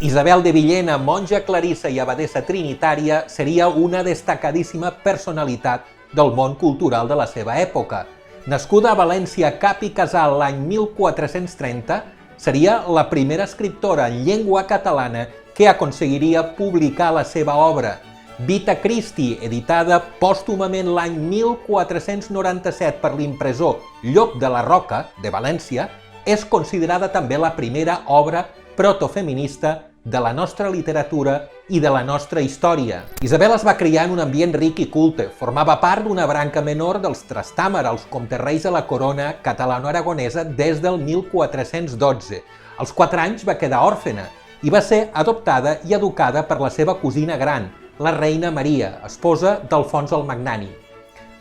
Isabel de Villena, monja clarissa i abadessa trinitària, seria una destacadíssima personalitat del món cultural de la seva època. Nascuda a València, Cap i Casal, l'any 1430, seria la primera escriptora en llengua catalana que aconseguiria publicar la seva obra. Vita Christi, editada pòstumament l'any 1497 per l'impressor Llop de la Roca, de València, és considerada també la primera obra protofeminista de la nostra literatura i de la nostra història. Isabel es va criar en un ambient ric i culte, formava part d'una branca menor dels Trastàmara, els comtes-reis de la corona catalano-aragonesa des del 1412. Als 4 anys va quedar òrfena i va ser adoptada i educada per la seva cosina gran, la reina Maria, esposa d'Alfons el Magnànim.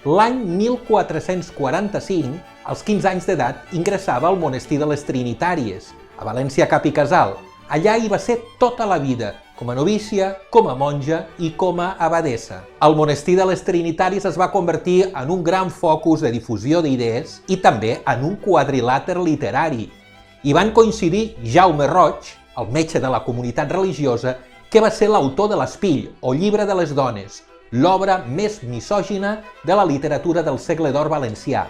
L'any 1445, als 15 anys d'edat, ingressava al monestir de les Trinitàries, a València, Cap i Casal. Allà hi va ser tota la vida, com a novícia, com a monja i com a abadessa. El monestir de les Trinitàries es va convertir en un gran focus de difusió d'idees i també en un quadrilàter literari. Hi van coincidir Jaume Roig, el metge de la comunitat religiosa, que va ser l'autor de l'Espill, o Llibre de les Dones, l'obra més misògina de la literatura del segle d'or valencià.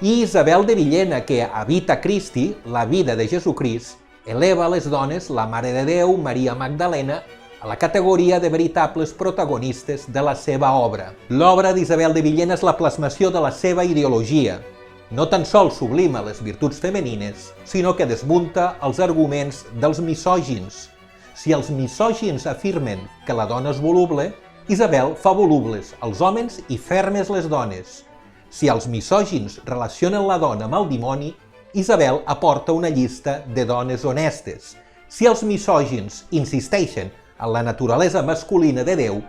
I Isabel de Villena, que a Vita Christi, la vida de Jesucrist, eleva a les dones, la Mare de Déu, Maria Magdalena, a la categoria de veritables protagonistes de la seva obra. L'obra d'Isabel de Villena és la plasmació de la seva ideologia. No tan sols sublima les virtuts femenines, sinó que desmunta els arguments dels misògins. Si els misògins afirmen que la dona és voluble, Isabel fa volubles els homes i fermes les dones. Si els misògins relacionen la dona amb el dimoni, Isabel aporta una llista de dones honestes. Si els misògins insisteixen en la naturalesa masculina de Déu,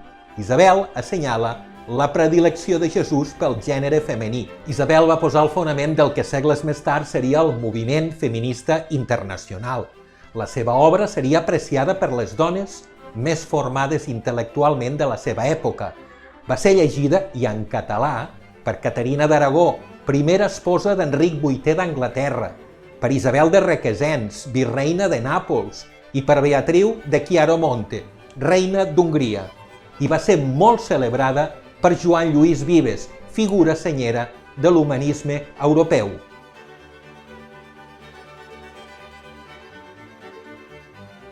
Isabel assenyala la predilecció de Jesús pel gènere femení. Isabel va posar el fonament del que segles més tard seria el moviment feminista internacional. La seva obra seria apreciada per les dones més formades intel·lectualment de la seva època. Va ser llegida, i en català, per Caterina d'Aragó, primera esposa d'Enric VIII d'Anglaterra, per Isabel de Requesens, virreina de Nàpols, i per Beatriu de Chiaromonte, reina d'Hongria. I va ser molt celebrada per Joan Lluís Vives, figura senyera de l'humanisme europeu.